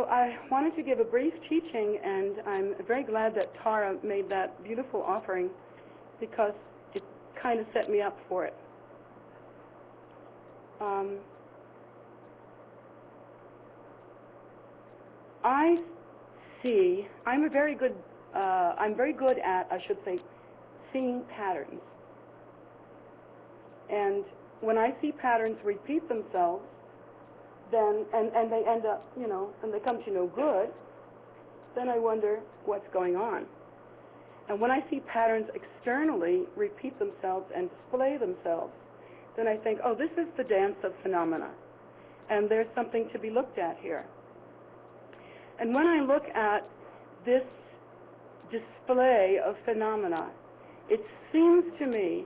So I wanted to give a brief teaching, and I'm very glad that Tara made that beautiful offering because it kind of set me up for it. I'm very good at, I should say, seeing patterns. And when I see patterns repeat themselves, then, and they end up, and they come to no good, then I wonder what's going on. And when I see patterns externally repeat themselves and display themselves, then I think, oh, this is the dance of phenomena, and there's something to be looked at here. And when I look at this display of phenomena, it seems to me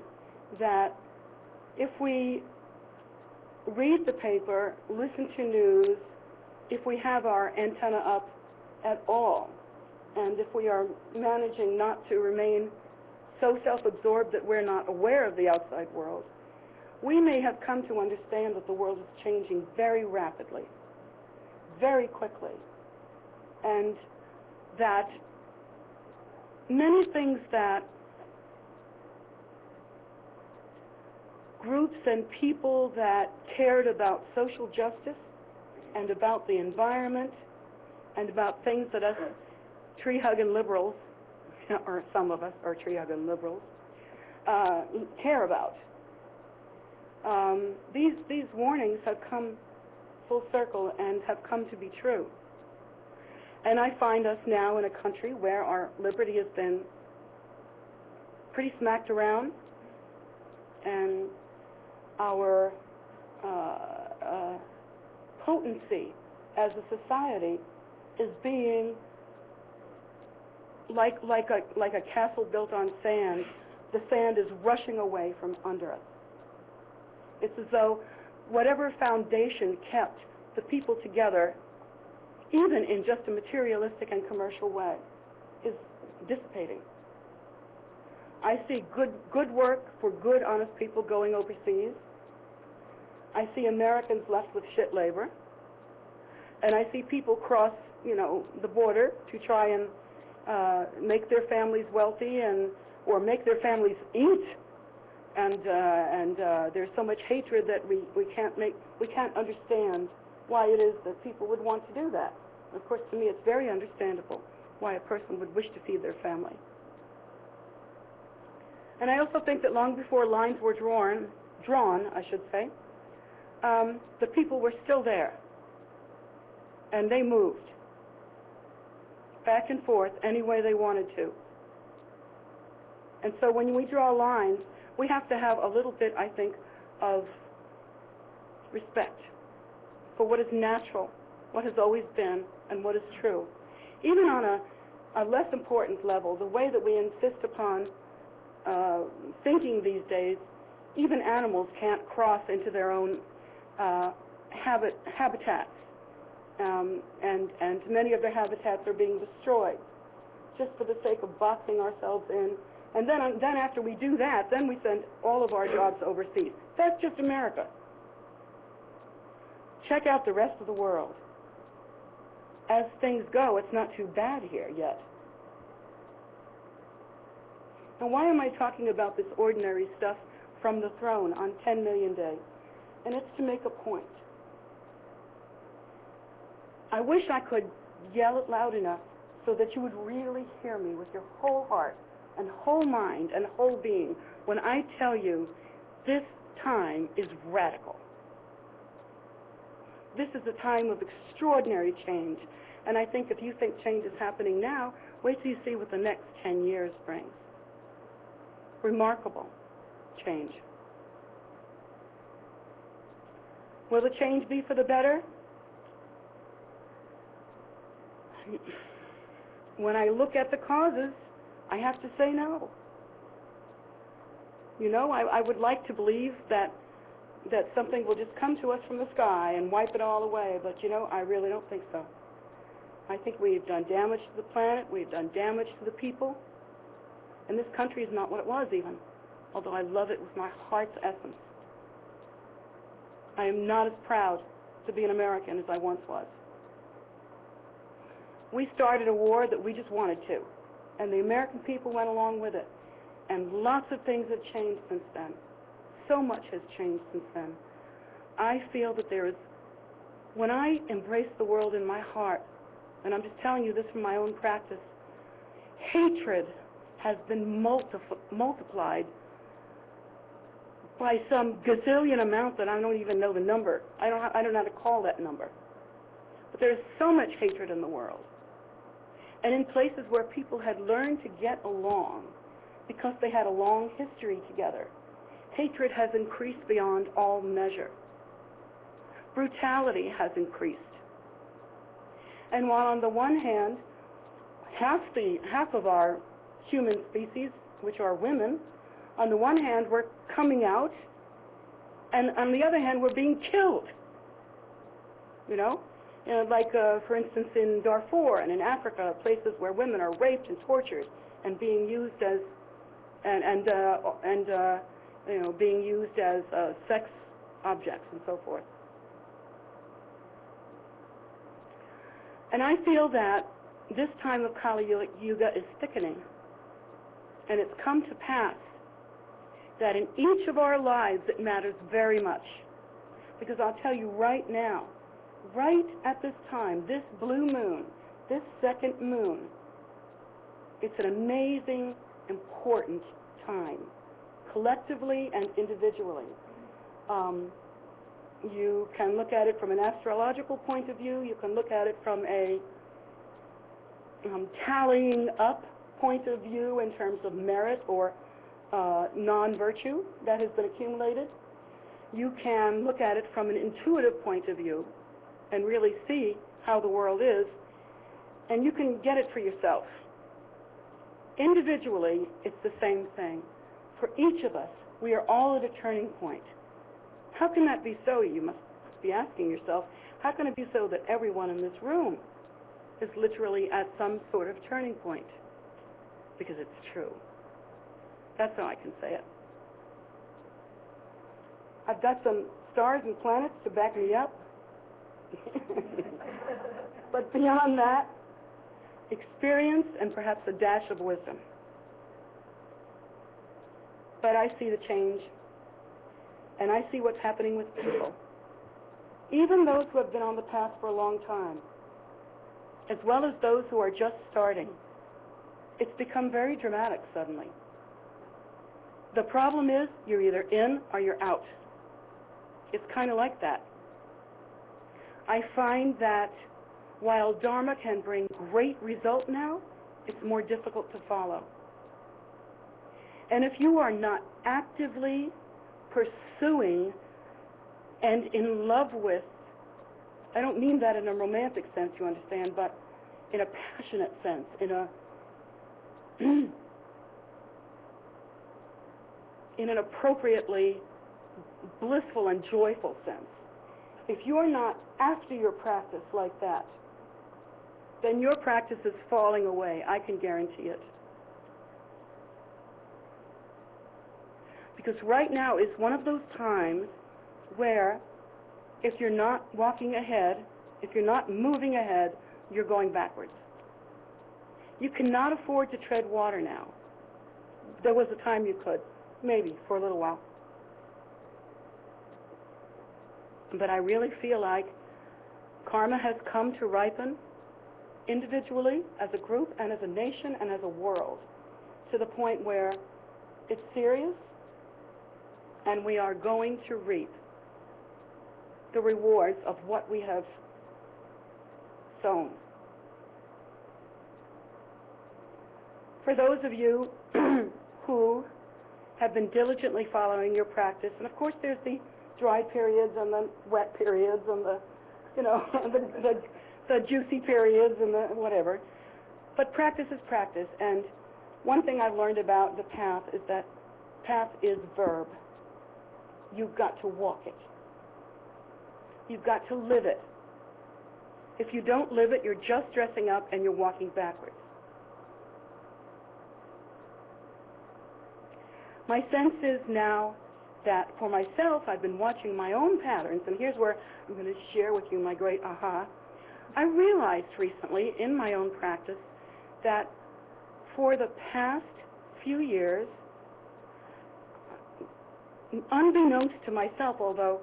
that if we read the paper, listen to news, if we have our antenna up at all, and if we are managing not to remain so self-absorbed that we're not aware of the outside world, we may have come to understand that the world is changing very rapidly, very quickly, and that many things that groups and people that cared about social justice and about the environment and about things that us tree-hugging liberals, or some of us are tree-hugging liberals, care about. These warnings have come full circle and have come to be true. And I find us now in a country where our liberty has been pretty smacked around, and our potency as a society is being like a castle built on sand. The sand is rushing away from under us. It's as though whatever foundation kept the people together, even in just a materialistic and commercial way, is dissipating. I see good work for good, honest people going overseas. I see Americans left with shit labor. And I see people cross, the border to try and make their families wealthy or make their families eat. And there's so much hatred that we can't understand why it is that people would want to do that. Of course, to me, it's very understandable why a person would wish to feed their family. And I also think that long before lines were drawn, I should say, the people were still there, and they moved back and forth any way they wanted to. And so when we draw lines, we have to have a little bit, I think, of respect for what is natural, what has always been, and what is true. Even on a less important level, the way that we insist upon thinking these days, even animals can't cross into their own habitats, and many of their habitats are being destroyed just for the sake of boxing ourselves in. And then after we do that, then we send all of our jobs overseas. That's just America. Check out the rest of the world. As things go, it's not too bad here yet. Now, why am I talking about this ordinary stuff from the throne on 10 Million Day? And it's to make a point. I wish I could yell it loud enough so that you would really hear me with your whole heart and whole mind and whole being when I tell you this time is radical. This is a time of extraordinary change. And I think if you think change is happening now, wait till you see what the next 10 years brings. Remarkable change. Will the change be for the better? When I look at the causes, I have to say no. I would like to believe that something will just come to us from the sky and wipe it all away, but I really don't think so. I think we've done damage to the planet, we've done damage to the people, and this country is not what it was even, although I love it with my heart's essence. I am not as proud to be an American as I once was. We started a war that we just wanted to, and the American people went along with it. And lots of things have changed since then. So much has changed since then. I feel that there is, when I embrace the world in my heart, and I'm just telling you this from my own practice, hatred has been multiplied by some gazillion amount that I don't even know the number. I don't know how to call that number. But there's so much hatred in the world. And in places where people had learned to get along because they had a long history together, hatred has increased beyond all measure. Brutality has increased. And while on the one hand, half of our human species, which are women, on the one hand we're coming out, and on the other hand we're being killed. You know, like for instance in Darfur and in Africa, places where women are raped and tortured and being used as being used as sex objects and so forth. And I feel that this time of Kali Yuga is thickening, and it's come to pass that in each of our lives it matters very much. Because I'll tell you right now, right at this time, this blue moon, this second moon, it's an amazing, important time, collectively and individually. You can look at it from an astrological point of view. You can look at it from a tallying up point of view in terms of merit or non-virtue that has been accumulated. You can look at it from an intuitive point of view and really see how the world is, and you can get it for yourself. Individually, it's the same thing. For each of us, we are all at a turning point. How can that be so? You must be asking yourself, how can it be so that everyone in this room is literally at some sort of turning point? Because it's true. That's how I can say it. I've got some stars and planets to back me up. But beyond that, experience and perhaps a dash of wisdom. But I see the change, and I see what's happening with people. Even those who have been on the path for a long time, as well as those who are just starting. It's become very dramatic suddenly. The problem is you're either in or you're out. It's kind of like that. I find that while Dharma can bring great result now, it's more difficult to follow. And if you are not actively pursuing and in love with, I don't mean that in a romantic sense, you understand, but in a passionate sense, in an appropriately blissful and joyful sense. If you're not after your practice like that, then your practice is falling away. I can guarantee it. Because right now is one of those times where if you're not walking ahead, if you're not moving ahead, you're going backwards. You cannot afford to tread water now. There was a time you could, maybe for a little while. But I really feel like karma has come to ripen individually, as a group, and as a nation, and as a world, to the point where it's serious, and we are going to reap the rewards of what we have sown. For those of you who have been diligently following your practice, and of course there's the dry periods and the wet periods and the, the juicy periods and the whatever, but practice is practice. And one thing I've learned about the path is that path is verb. You've got to walk it. You've got to live it. If you don't live it, you're just dressing up and you're walking backwards. My sense is now that for myself, I've been watching my own patterns, and here's where I'm going to share with you my great aha. I realized recently in my own practice that for the past few years, unbeknownst to myself, although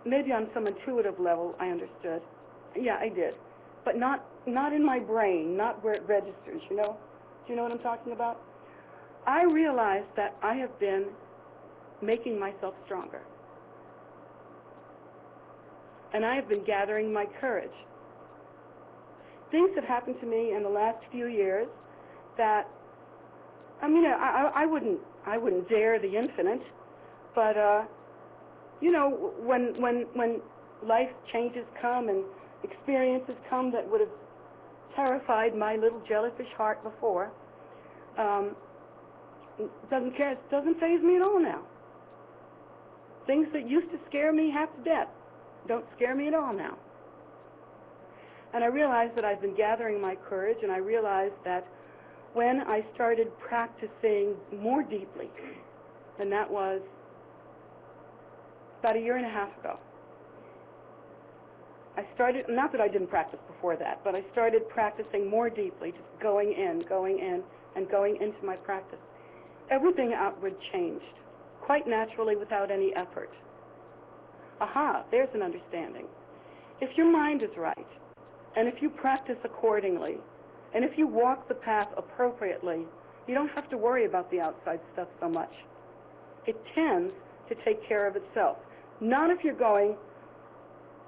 maybe on some intuitive level I understood, yeah, I did, but not in my brain, not where it registers, you know? Do you know what I'm talking about? I realized that I have been making myself stronger. And I have been gathering my courage. Things have happened to me in the last few years that, I mean, I wouldn't dare the infinite, but you know, when life changes come and experiences come that would have terrified my little jellyfish heart before, doesn't faze me at all now. Things that used to scare me half to death don't scare me at all now. And I realized that I've been gathering my courage, and I realized that when I started practicing more deeply, and that was about 1.5 years ago, I started, not that I didn't practice before that, but I started practicing more deeply, just going in, and going into my practice. Everything outward changed, quite naturally without any effort. Aha, there's an understanding. If your mind is right, and if you practice accordingly, and if you walk the path appropriately, you don't have to worry about the outside stuff so much. It tends to take care of itself. Not if you're going,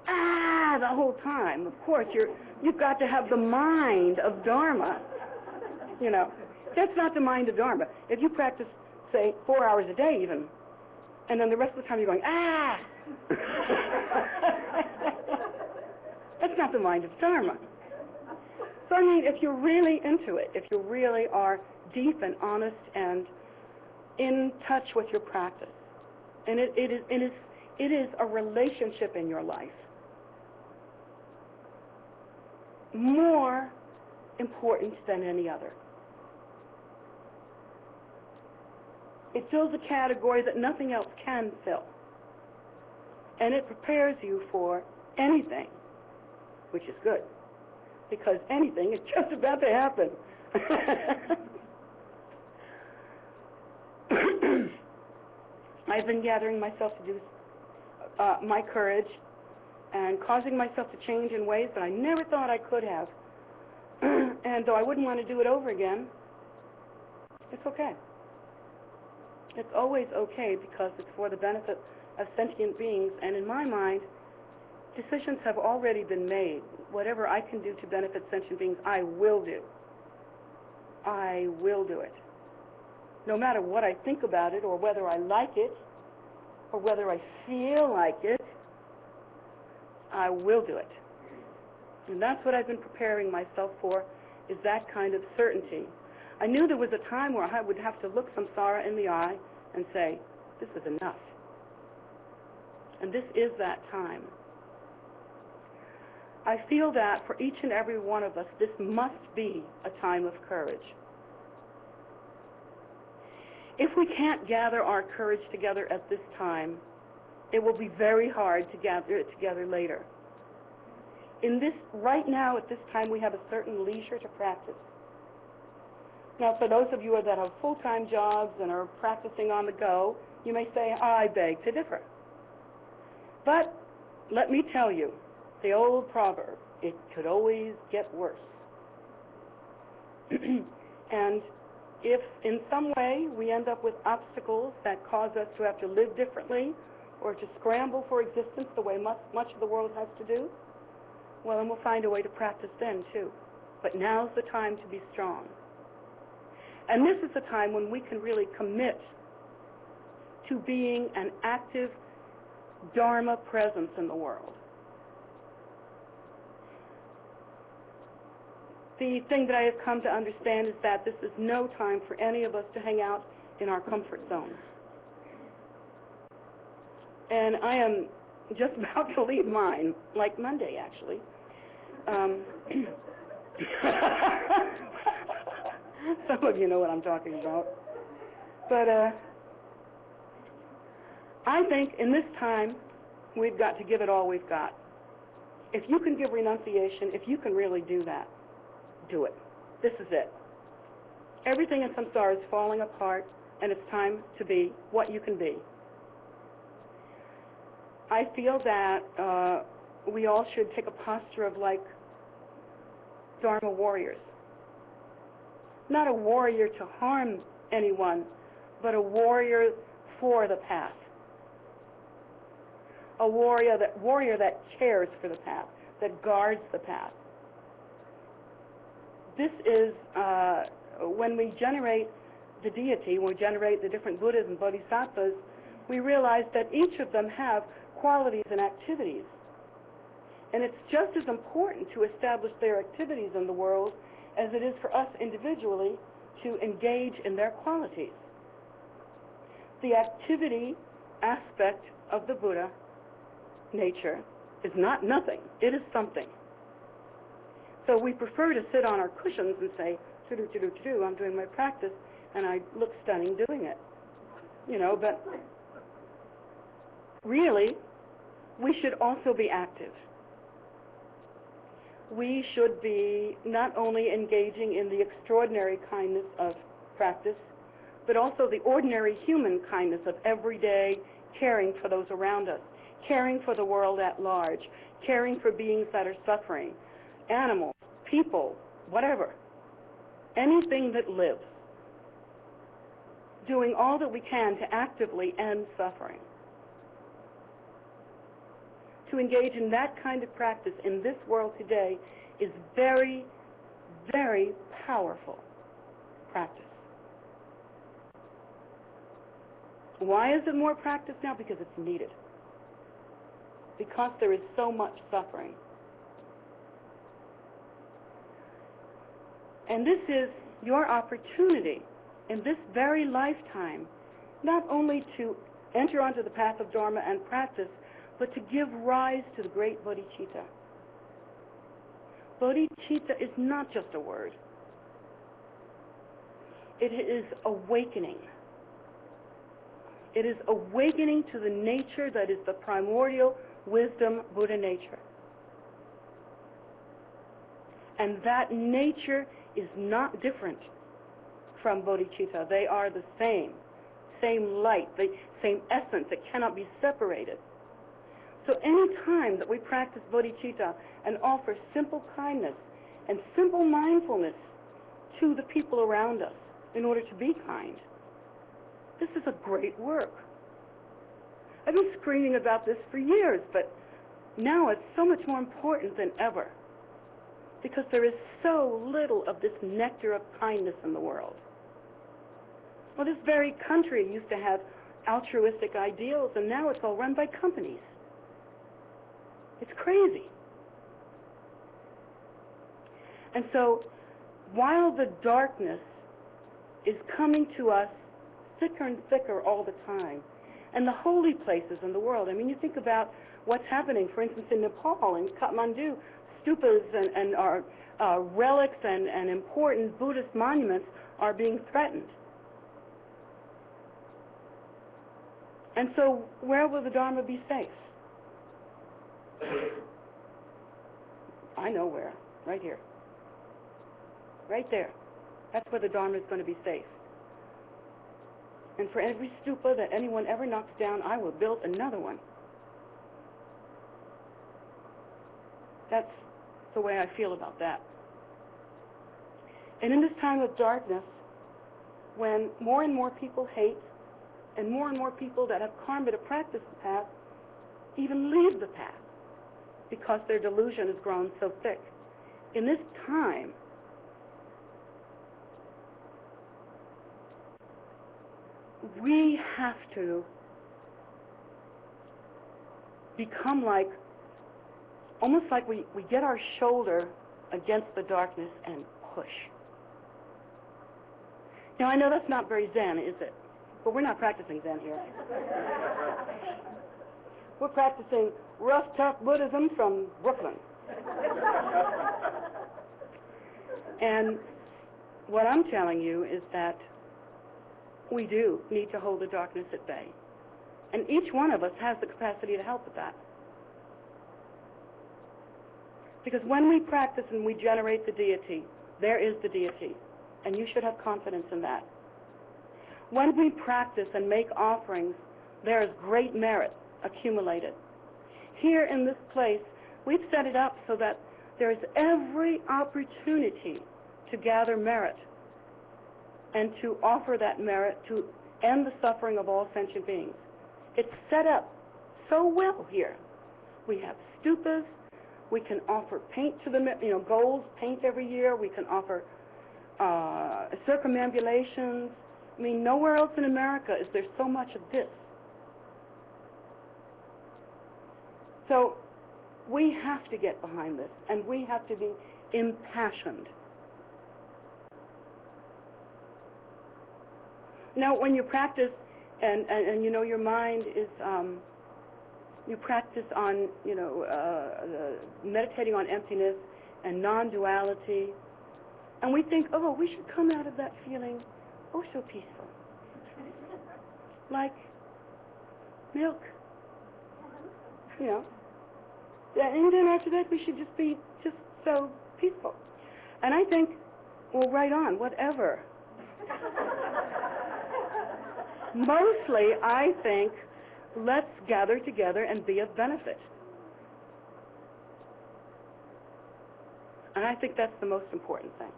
the whole time. Of course, you've got to have the mind of Dharma. You know, that's not the mind of Dharma. If you practice, say, 4 hours a day even, and then the rest of the time you're going, that's not the mind of Dharma. So, I mean, if you're really into it, if you really are deep and honest and in touch with your practice, and it is a relationship in your life, more important than any other. It fills a category that nothing else can fill. And it prepares you for anything, which is good, because anything is just about to happen. I've been gathering myself to do my courage and causing myself to change in ways that I never thought I could have. And though I wouldn't want to do it over again, it's okay. It's always okay because it's for the benefit of sentient beings, and in my mind, decisions have already been made. Whatever I can do to benefit sentient beings, I will do. I will do it. No matter what I think about it, or whether I like it, or whether I feel like it, I will do it. And that's what I've been preparing myself for, is that kind of certainty. I knew there was a time where I would have to look samsara in the eye and say, this is enough. And this is that time. I feel that for each and every one of us, this must be a time of courage. If we can't gather our courage together at this time, it will be very hard to gather it together later. In this, right now, at this time, we have a certain leisure to practice. Now, for those of you that have full-time jobs and are practicing on the go, you may say, I beg to differ. But let me tell you, the old proverb, it could always get worse. And if in some way we end up with obstacles that cause us to have to live differently or to scramble for existence the way much of the world has to do, well, then we'll find a way to practice then, too. But now's the time to be strong. And this is the time when we can really commit to being an active Dharma presence in the world. The thing that I have come to understand is that this is no time for any of us to hang out in our comfort zone. And I am just about to leave mine, like Monday, actually. Some of you know what I'm talking about. But I think in this time, we've got to give it all we've got. If you can give renunciation, if you can really do that, do it. This is it. Everything in samsara is falling apart, and it's time to be what you can be. I feel that we all should take a posture of like Dharma warriors. Not a warrior to harm anyone, but a warrior for the path. A warrior that cares for the path, that guards the path. This is when we generate the deity, when we generate the different Buddhas and Bodhisattvas, we realize that each of them have qualities and activities. And it's just as important to establish their activities in the world as it is for us individually to engage in their qualities. The activity aspect of the Buddha nature is not nothing. It is something. So we prefer to sit on our cushions and say, "To-do, I'm doing my practice, and I look stunning doing it." You know, but really, we should also be active. We should be not only engaging in the extraordinary kindness of practice, but also the ordinary human kindness of everyday caring for those around us, caring for the world at large, caring for beings that are suffering, animals, people, whatever, anything that lives, doing all that we can to actively end suffering. To engage in that kind of practice in this world today is very, very powerful practice. Why is it more practice now? Because it's needed. Because there is so much suffering. And this is your opportunity in this very lifetime, not only to enter onto the path of Dharma and practice, but to give rise to the great bodhicitta. Bodhicitta is not just a word. It is awakening. It is awakening to the nature that is the primordial wisdom Buddha nature. And that nature is not different from bodhicitta. They are the same light, the same essence. It cannot be separated. So any time that we practice bodhicitta and offer simple kindness and simple mindfulness to the people around us in order to be kind, this is a great work. I've been screaming about this for years, but now it's so much more important than ever because there is so little of this nectar of kindness in the world. Well, this very country used to have altruistic ideals, and now it's all run by companies. It's crazy. And so, while the darkness is coming to us thicker and thicker all the time, and the holy places in the world, I mean, you think about what's happening, for instance, in Nepal, in Kathmandu, stupas and relics and important Buddhist monuments are being threatened. And so, where will the Dharma be safe? I know where. Right here. Right there. That's where the Dharma is going to be safe. And for every stupa that anyone ever knocks down, I will build another one. That's the way I feel about that. And in this time of darkness, when more and more people hate, and more people that have karma to practice the path even leave the path because their delusion has grown so thick. In this time, we have to become like, almost like we get our shoulder against the darkness and push. Now, I know that's not very Zen, is it? But we're not practicing Zen here. We're practicing rough, tough Buddhism from Brooklyn. And what I'm telling you is that we do need to hold the darkness at bay. And each one of us has the capacity to help with that. Because when we practice and we generate the deity, there is the deity, and you should have confidence in that. When we practice and make offerings, there is great merit accumulated. Here in this place, we've set it up so that there is every opportunity to gather merit and to offer that merit to end the suffering of all sentient beings. It's set up so well here. We have stupas. We can offer paint to the, gold paint every year. We can offer circumambulations. I mean, nowhere else in America is there so much of this. So we have to get behind this, and we have to be impassioned. Now, when you practice, and your mind is, you practice on, meditating on emptiness and non-duality, and we think, oh, we should come out of that feeling, oh, so peaceful, like milk, And then after that, we should just be just so peaceful. And I think, well, right on, whatever. Mostly, I think, let's gather together and be of benefit. And I think that's the most important thing.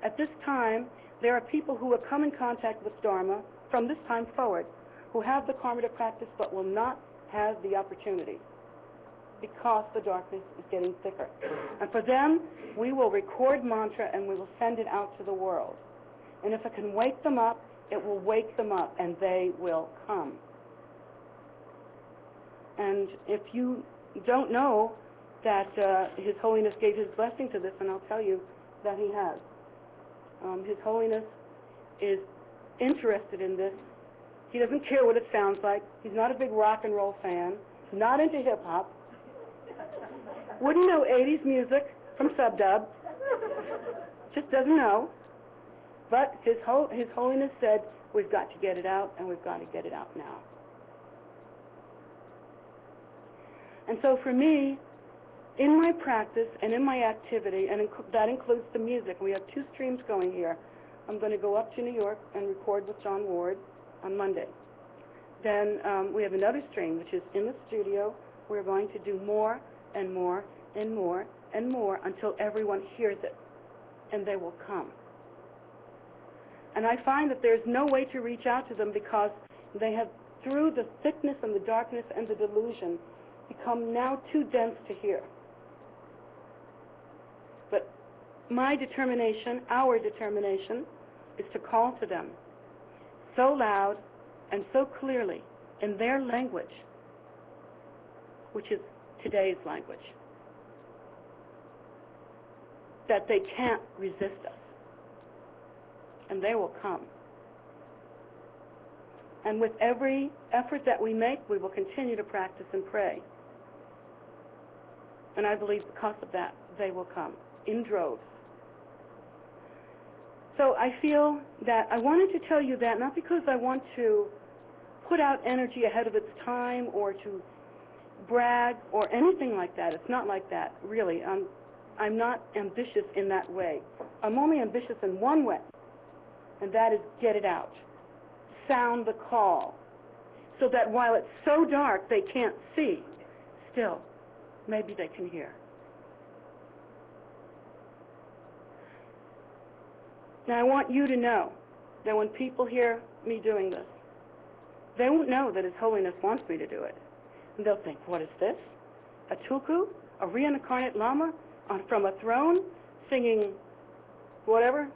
At this time, there are people who have come in contact with Dharma from this time forward who have the karma to practice but will not have the opportunity because the darkness is getting thicker. And for them, we will record mantra and we will send it out to the world. And if it can wake them up, it will wake them up and they will come. And if you don't know that His Holiness gave his blessing to this, and I'll tell you that he has. His Holiness is interested in this. He doesn't care what it sounds like. He's not a big rock and roll fan. Not into hip-hop. Wouldn't know 80s music from Sub-Dub. Just doesn't know. But His Holiness said, we've got to get it out, and we've got to get it out now. And so for me, in my practice and in my activity, and that includes the music, we have 2 streams going here. I'm going to go up to New York and record with John Ward on Monday. Then we have another stream, which is in the studio. We're going to do more and more and more and more until everyone hears it, and they will come. And I find that there's no way to reach out to them because they have, through the thickness and the darkness and the delusion, become now too dense to hear. But my determination, our determination, is to call to them so loud and so clearly in their language, which is today's language, that they can't resist us. And they will come. And with every effort that we make, we will continue to practice and pray. And I believe because of that, they will come in droves. So I feel that I wanted to tell you that, not because I want to put out energy ahead of its time or to brag or anything like that. It's not like that, really. I'm not ambitious in that way. I'm only ambitious in one way, and that is get it out. Sound the call, so that while it's so dark they can't see, still, maybe they can hear. Now I want you to know that when people hear me doing this, they won't know that His Holiness wants me to do it. And they'll think, what is this? A tulku? A reincarnate Lama from a throne singing whatever?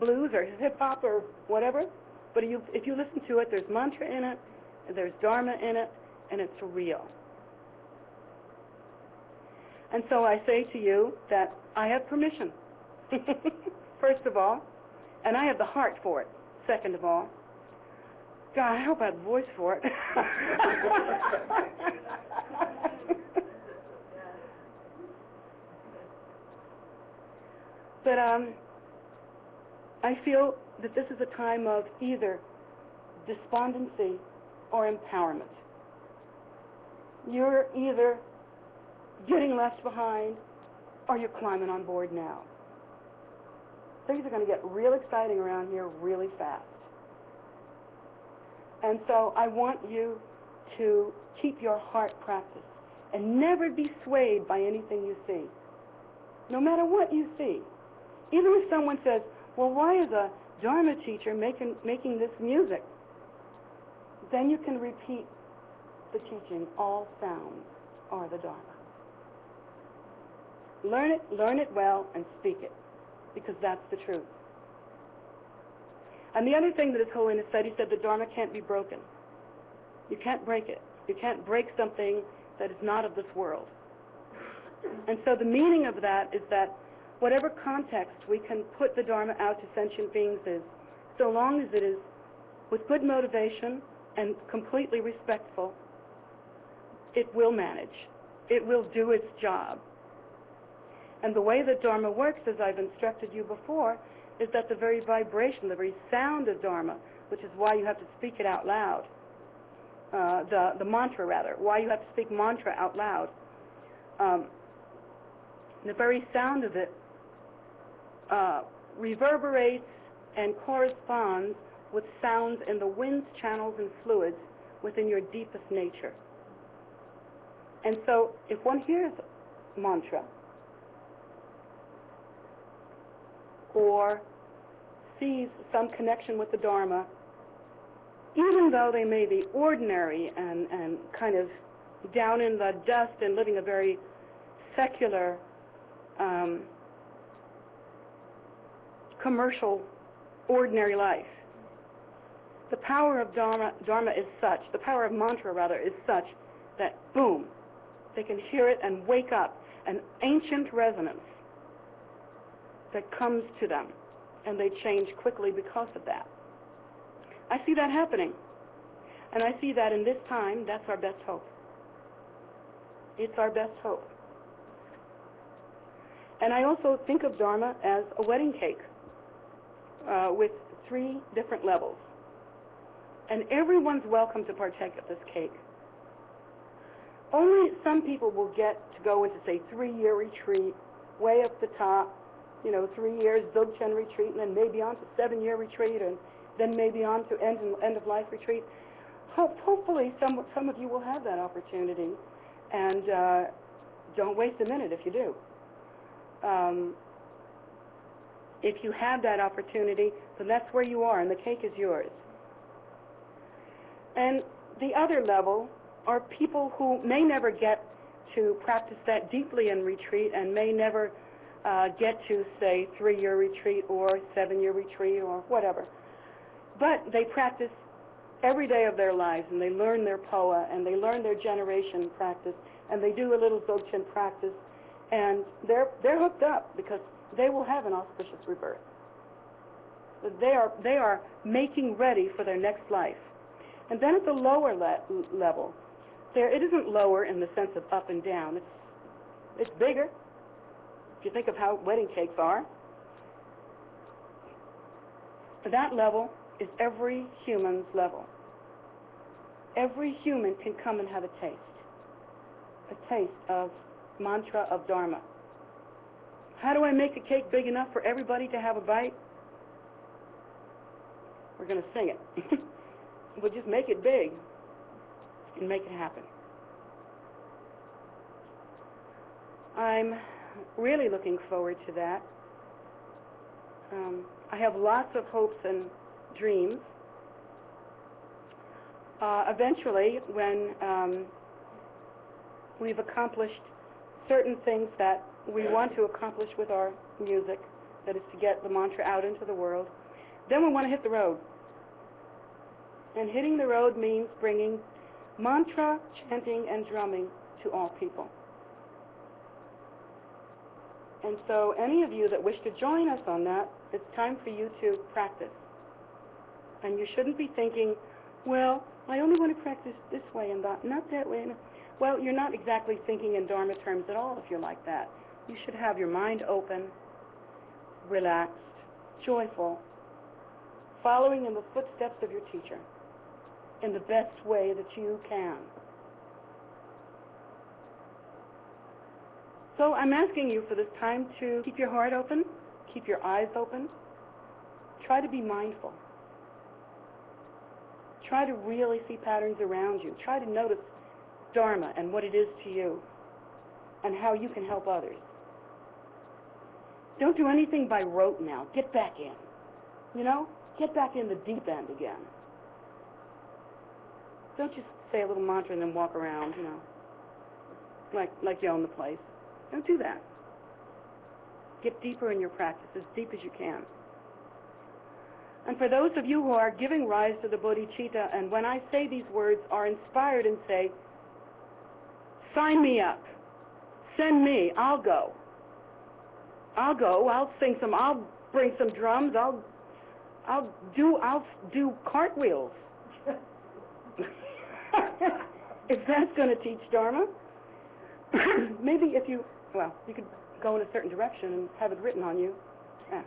Blues or hip-hop or whatever? But if you listen to it, there's mantra in it, and there's dharma in it, and it's real. And so I say to you that I have permission, first of all, and I have the heart for it, second of all. God, I hope I have the voice for it. But I feel that this is a time of either despondency or empowerment. You're either getting left behind, or you're climbing on board now. Things are going to get real exciting around here really fast. And so I want you to keep your heart practiced and never be swayed by anything you see, no matter what you see. Even if someone says, well, why is a Dharma teacher making this music? Then you can repeat the teaching, all sounds are the Dharma. Learn it well, and speak it, because that's the truth. And the other thing that His Holiness said, he said the Dharma can't be broken. You can't break it. You can't break something that is not of this world. And so the meaning of that is that whatever context we can put the Dharma out to sentient beings is, so long as it is with good motivation and completely respectful, it will manage. It will do its job. And the way that Dharma works, as I've instructed you before, is that the very vibration, the very sound of Dharma, which is why you have to speak it out loud, the mantra rather, why you have to speak mantra out loud, the very sound of it reverberates and corresponds with sounds in the winds, channels, and fluids within your deepest nature. And so if one hears mantra or sees some connection with the Dharma, even though they may be ordinary and kind of down in the dust and living a very secular, commercial, ordinary life, the power of Dharma is such, the power of mantra rather, is such that, boom, they can hear it and wake up an ancient resonance that comes to them, and they change quickly because of that. I see that happening, and I see that in this time, that's our best hope. It's our best hope. And I also think of Dharma as a wedding cake with 3 different levels. And everyone's welcome to partake of this cake. Only some people will get to go into, say, 3-year retreat, way up the top, 3 years Dzogchen retreat, and then maybe on to 7-year retreat, and then maybe on to end-of-life retreat. Hopefully some of you will have that opportunity, and don't waste a minute if you do. If you have that opportunity, then that's where you are, and the cake is yours. And the other level are people who may never get to practice that deeply in retreat and may never get to, say, 3-year retreat or 7-year retreat or whatever. But they practice every day of their lives, and they learn their poa, and they learn their generation practice, and they do a little Dzogchen practice, and they're hooked up because they will have an auspicious rebirth. They are making ready for their next life. And then at the lower level, it isn't lower in the sense of up and down. It's bigger. If you think of how wedding cakes are, that level is every human's level. Every human can come and have a taste of mantra of Dharma. How do I make a cake big enough for everybody to have a bite? We're going to sing it. We'll just make it big and make it happen. I'm really looking forward to that. I have lots of hopes and dreams. Eventually, when we've accomplished certain things that we want to accomplish with our music, that is to get the mantra out into the world, then we want to hit the road. And hitting the road means bringing mantra, chanting, and drumming to all people. And so any of you that wish to join us on that, it's time for you to practice. And you shouldn't be thinking, well, I only want to practice this way and not that way. Well, you're not exactly thinking in Dharma terms at all if you're like that. You should have your mind open, relaxed, joyful, following in the footsteps of your teacher in the best way that you can. So I'm asking you for this time to keep your heart open, keep your eyes open. Try to be mindful. Try to really see patterns around you. Try to notice Dharma and what it is to you and how you can help others. Don't do anything by rote now. Get back in. You know? Get back in the deep end again. Don't just say a little mantra and then walk around, you know, like you own the place. Don't do that. Get deeper in your practice, as deep as you can. And for those of you who are giving rise to the bodhicitta, and when I say these words, are inspired and say, sign me up, send me, I'll go. I'll sing some, I'll bring some drums, I'll do cartwheels. If that's going to teach Dharma, maybe if you, well, you could go in a certain direction and have it written on you. Yeah.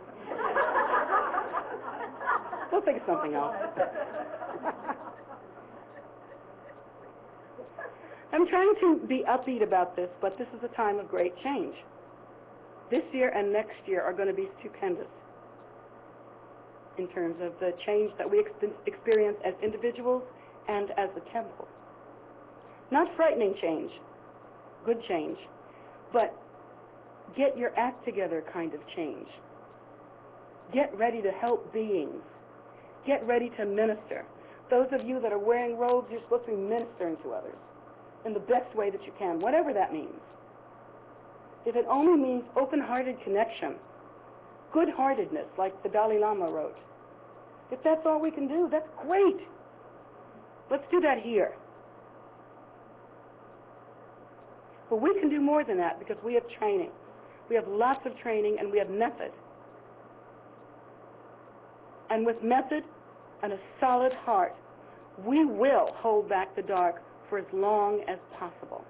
We'll think of something else. I'm trying to be upbeat about this, but this is a time of great change. This year and next year are going to be stupendous in terms of the change that we experience as individuals and as a temple. Not frightening change, good change, but get your act together kind of change. Get ready to help beings. Get ready to minister. Those of you that are wearing robes, you're supposed to be ministering to others in the best way that you can, whatever that means. If it only means open-hearted connection, good-heartedness, like the Dalai Lama wrote, if that's all we can do, that's great. Let's do that here. But we can do more than that because we have training. We have lots of training and we have method. And with method and a solid heart, we will hold back the dark for as long as possible.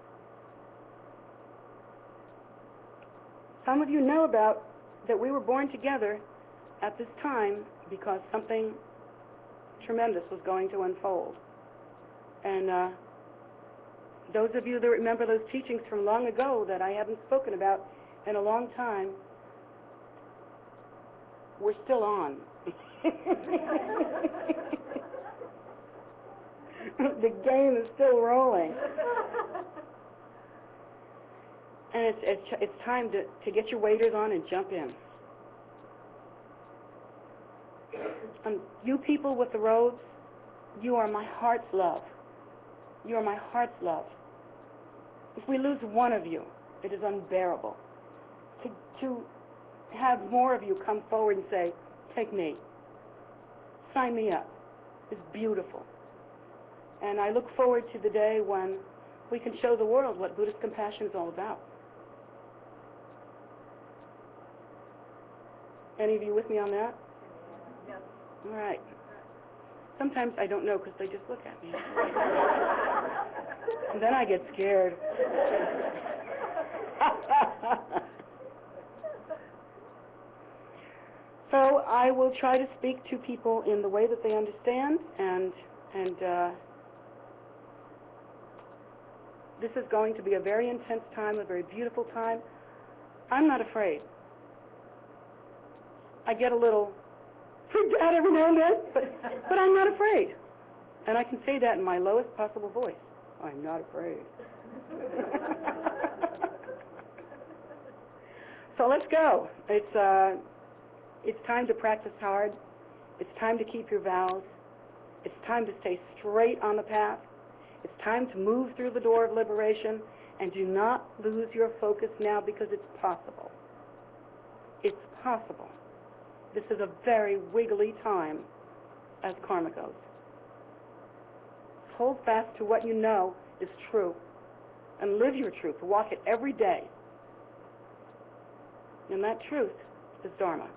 Some of you know about that we were born together at this time because something tremendous was going to unfold. And those of you that remember those teachings from long ago that I haven't spoken about in a long time, we're still on. The game is still rolling. And it's time to get your waders on and jump in. And you people with the robes, you are my heart's love. You are my heart's love. If we lose one of you, it is unbearable. To have more of you come forward and say, take me, sign me up, is beautiful. And I look forward to the day when we can show the world what Buddhist compassion is all about. Any of you with me on that? Yes. All right. Sometimes I don't know because they just look at me. And then I get scared. So I will try to speak to people in the way that they understand, and this is going to be a very intense time, a very beautiful time. I'm not afraid. I get a little freaked out every now and then, but I'm not afraid. And I can say that in my lowest possible voice. I'm not afraid. So let's go. It's time to practice hard. It's time to keep your vows. It's time to stay straight on the path. It's time to move through the door of liberation, and do not lose your focus now because it's possible. It's possible. This is a very wiggly time, as karma goes. Hold fast to what you know is true, and live your truth. Walk it every day. And that truth is Dharma.